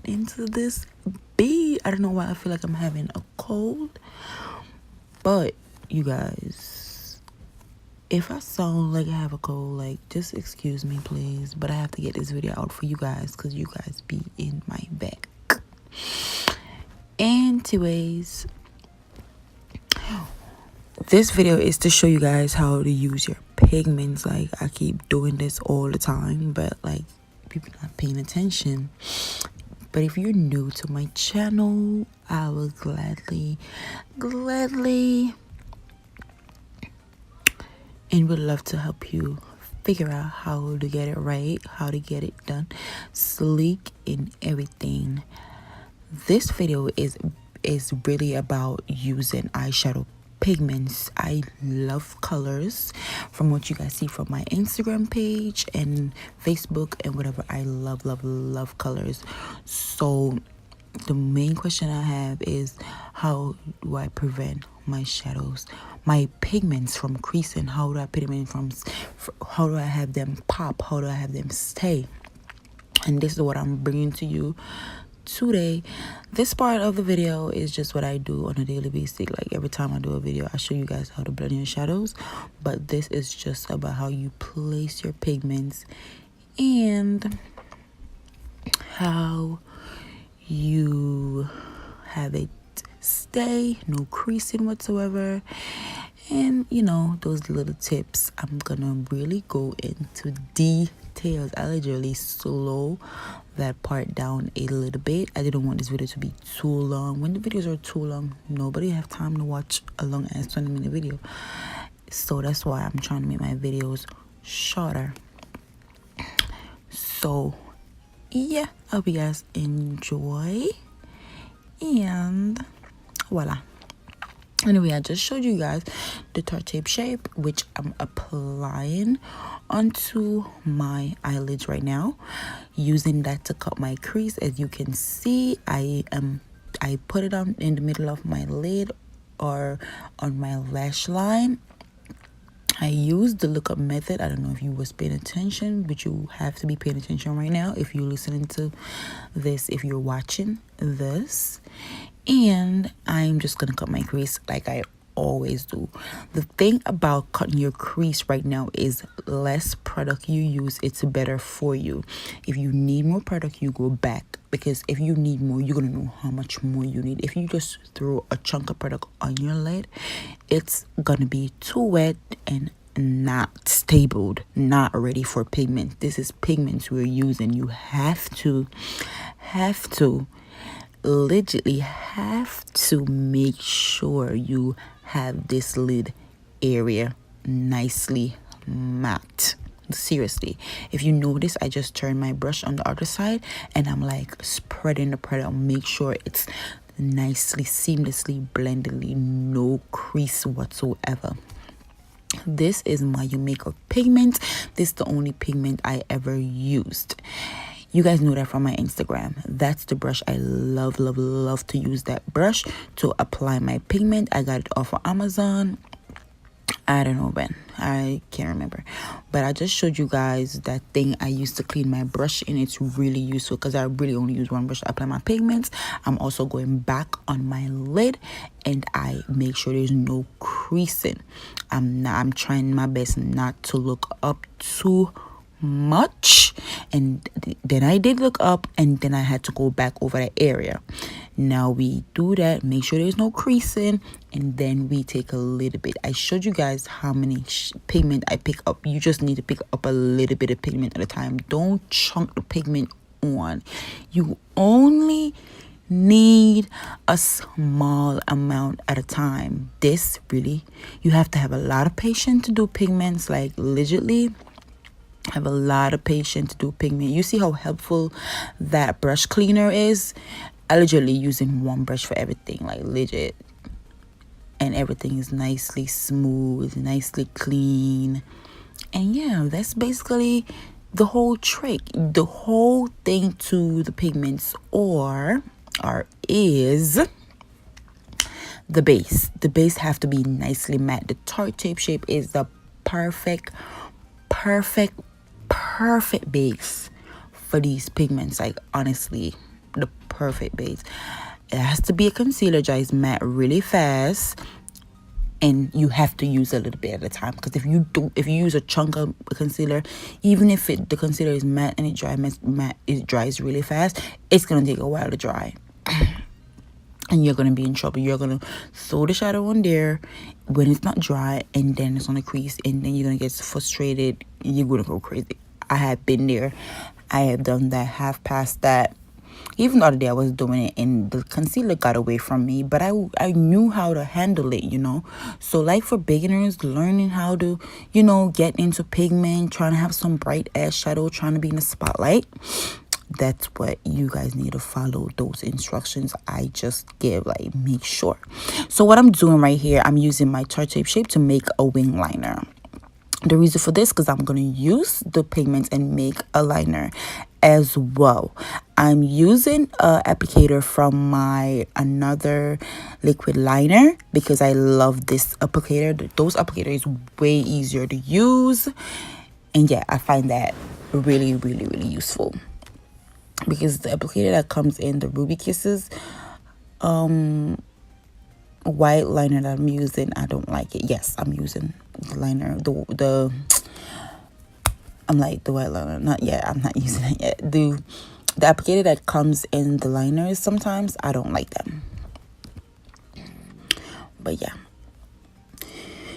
get into this beat. I don't know why I feel like I'm having a cold, but you guys, if I sound like I have a cold, like, just excuse me please, but I have to get this video out for you guys because you guys be in my back. Anyways, this video is to show you guys how to use your pigments. Like, I keep doing this all the time, but like, people not paying attention. But if you're new to my channel, I will gladly and would love to help you figure out how to get it right, how to get it done sleek and everything. This video is really about using eyeshadow pigments. I love colors. From what you guys see from my Instagram page and Facebook and whatever, I love colors. So the main question I have is, how do I prevent my shadows, my pigments from creasing? How do I put them in how do I have them pop? How do I have them stay? And this is what I'm bringing to you today. This part of the video is just what I do on a daily basis. Like, every time I do a video, I show you guys how to blend your shadows, but this is just about how you place your pigments and how you have it stay, no creasing whatsoever. And you know, those little tips, I'm gonna really go into details. I literally slow that part down a little bit. I didn't want this video to be too long. When the videos are too long, nobody have time to watch a long ass 20-minute video. So that's why I'm trying to make my videos shorter. So yeah, I hope you guys enjoy, and voila. Anyway, I just showed you guys the tart tape shape, which I'm applying onto my eyelids right now, using that to cut my crease. As you can see, I put it on in the middle of my lid or on my lash line. I used the lookup method. I don't know if you was paying attention, but you have to be paying attention right now if you're listening to this, if you're watching this. And I'm just gonna cut my crease like I always do. The thing about cutting your crease right now is, less product you use, it's better for you. If you need more product, you go back, because if you need more, you're gonna know how much more you need. If you just throw a chunk of product on your lid, it's gonna be too wet and not stable, not ready for pigment. This is pigments we're using. You have to legitimately have to make sure you have this lid area nicely matte. Seriously, if you notice, I just turned my brush on the other side and I'm like spreading the product. Make sure it's nicely, seamlessly blendedly, no crease whatsoever. This is my makeup pigment. This is the only pigment I ever used. You guys know that from my Instagram. That's the brush. I love to use that brush to apply my pigment. I got it off of Amazon. I don't know when. I can't remember. But I just showed you guys that thing I used to clean my brush, and it's really useful because I really only use one brush to apply my pigments. I'm also going back on my lid and I make sure there's no creasing. I'm trying my best not to look up too much, and then I did look up and then I had to go back over that area. Now we do that, make sure there's no creasing, and then we take a little bit. I showed you guys how many pigment I pick up. You just need to pick up a little bit of pigment at a time. Don't chunk the pigment on. You only need a small amount at a time. This really, you have to have a lot of patience to do pigments. Like, legitly have a lot of patience to do pigment. You see how helpful that brush cleaner is? I literally using one brush for everything, like legit, and everything is nicely smooth, nicely clean. And yeah, that's basically the whole trick. The whole thing to the pigments is the base. The base have to be nicely matte. The tart tape shape is the perfect base for these pigments. Like, honestly, the perfect base. It has to be a concealer, dries matte really fast, and you have to use a little bit at a time, because if you use a chunk of concealer, even if the concealer is matte and it dries really fast, it's gonna take a while to dry. And you're gonna be in trouble. You're gonna throw the shadow on there when it's not dry, and then it's on a crease, and then you're gonna get frustrated. You're gonna go crazy. I have been there. I have done that, half past that. Even the other day I was doing it and the concealer got away from me, but I knew how to handle it, you know. So like for beginners, learning how to, you know, get into pigment, trying to have some bright eyeshadow, trying to be in the spotlight, that's what you guys need to follow, those instructions I just give. Like, make sure. So what I'm doing right here, I'm using my Tarte Shape to make a wing liner. The reason for this, because I'm going to use the pigments and make a liner as well. I'm using a applicator from my another liquid liner because I love this applicator. Those applicators way easier to use, and yeah, I find that really, really, really useful, because the applicator that comes in the Ruby Kisses white liner that I'm using, I don't like it. Yes, I'm using the liner, I'm like, the white liner, not yet, I'm not using it yet. The applicator that comes in the liners, sometimes I don't like them, but yeah.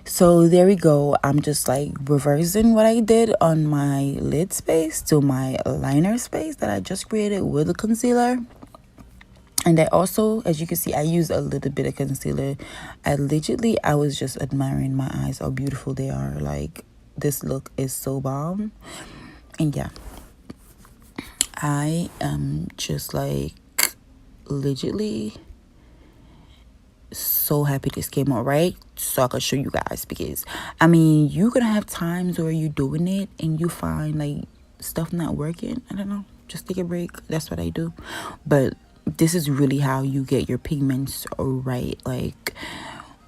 So there we go. I'm just like reversing what I did on my lid space to my liner space that I just created with the concealer. And I also, as you can see, I used a little bit of concealer. I was just admiring my eyes, how beautiful they are. Like, this look is so bomb. And yeah, I am just like legitimately so happy this came out right, so I could show you guys. Because I mean, you're gonna have times where you're doing it and you find like stuff not working. I don't know, just take a break. That's what I do. But this is really how you get your pigments right, like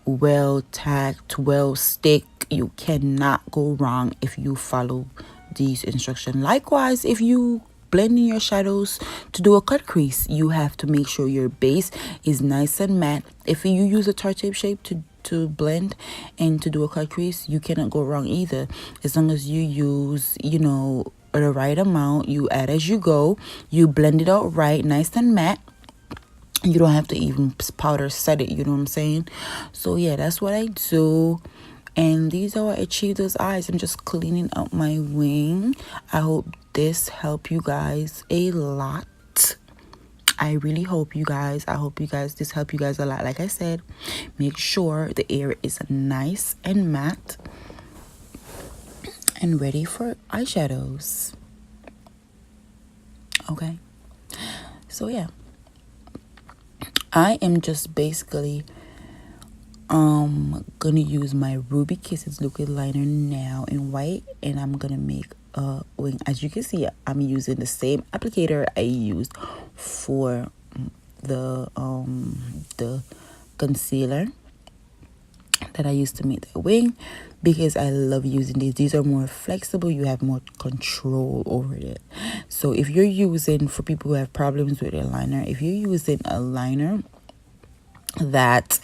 well tacked, well stick. You cannot go wrong if you follow these instructions. Likewise, if you blend in your shadows to do a cut crease, you have to make sure your base is nice and matte. If you use a Tarte Shape to blend and to do a cut crease, you cannot go wrong either, as long as you use, you know, the right amount. You add as you go, you blend it out right, nice and matte. You don't have to even powder set it, you know what I'm saying? So yeah, that's what I do. And these are what I achieved those eyes. I'm just cleaning up my wing. I hope this helped you guys a lot. I really hope you guys, this helped you guys a lot. Like I said, make sure the area is nice and matte and ready for eyeshadows. Okay, so yeah, I am just basically gonna use my Ruby Kisses liquid liner now in white, and I'm gonna make a wing. As you can see, I'm using the same applicator I used for the concealer that I used to make the wing, because I love using these are more flexible. You have more control over it. So if you're using, for people who have problems with their liner, if you're using a liner that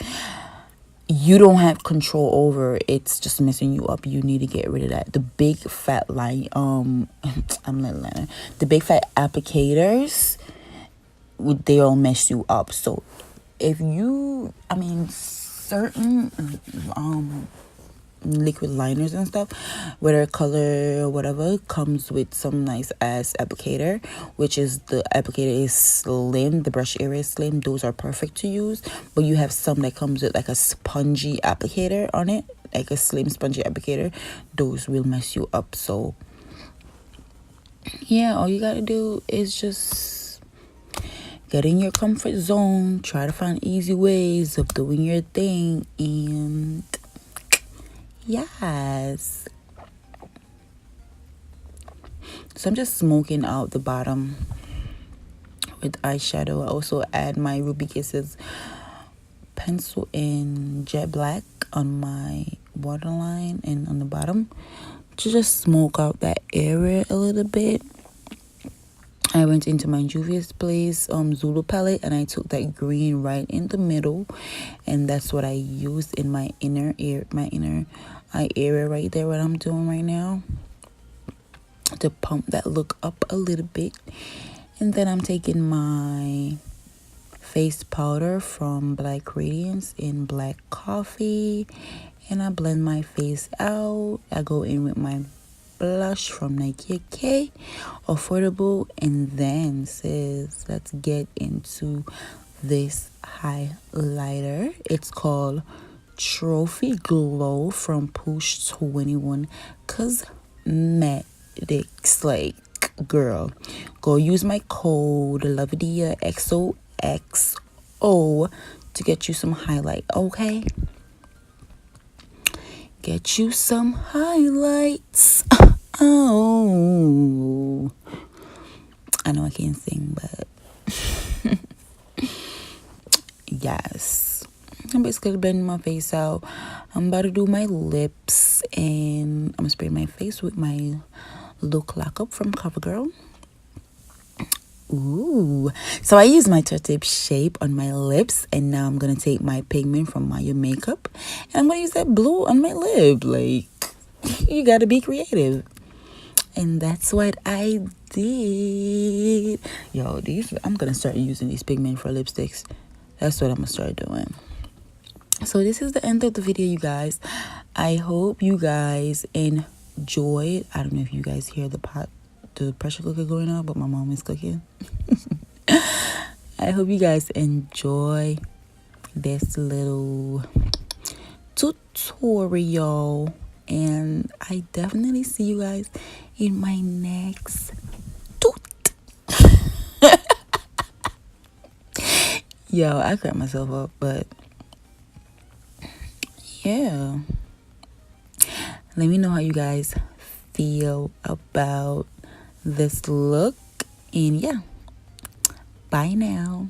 you don't have control over, it's just messing you up, you need to get rid of that. The big fat line the big fat applicators, they all mess you up. So if you, I mean, certain liquid liners and stuff, whether color or whatever, comes with some nice ass applicator, which is the applicator is slim, the brush area is slim. Those are perfect to use. But you have some that comes with like a spongy applicator on it, like a slim spongy applicator. Those will mess you up. So yeah, all you gotta do is just get in your comfort zone, try to find easy ways of doing your thing, and yes. So I'm just smoking out the bottom with eyeshadow. I also add my Ruby Kisses pencil in jet black on my waterline and on the bottom to just smoke out that area a little bit. I went into my Juvia's Place Zulu palette, and I took that green right in the middle, and that's what I used in my inner eye area right there, what I'm doing right now, to pump that look up a little bit. And then I'm taking my face powder from Black Radiance in Black Coffee, and I blend my face out. I go in with my blush from Nike K, affordable, and then sis, let's get into this highlighter. It's called Trophy Glow from Push 21 Cosmetics. Like, girl, go use my code Lovedia XOXO to get you some highlight, okay? Get you some highlights. Oh, I know I can't sing, but yes, I'm basically blending my face out. I'm about to do my lips, and I'm gonna spray my face with my Look Lock Up from CoverGirl. Ooh, so I use my Tip shape on my lips, and now I'm gonna take my pigment from Maya Makeup, and I'm gonna use that blue on my lip. Like, you gotta be creative, and that's what I did. Yo, I'm gonna start using these pigment for lipsticks. That's what I'm gonna start doing. So this is the end of the video, you guys. I hope you guys enjoyed. I don't know if you guys hear the pressure cooker going on, but my mom is cooking. I hope you guys enjoy this little tutorial, and I definitely see you guys in my next toot. Yo, I cracked myself up, but yeah, let me know how you guys feel about this look, and yeah, bye now.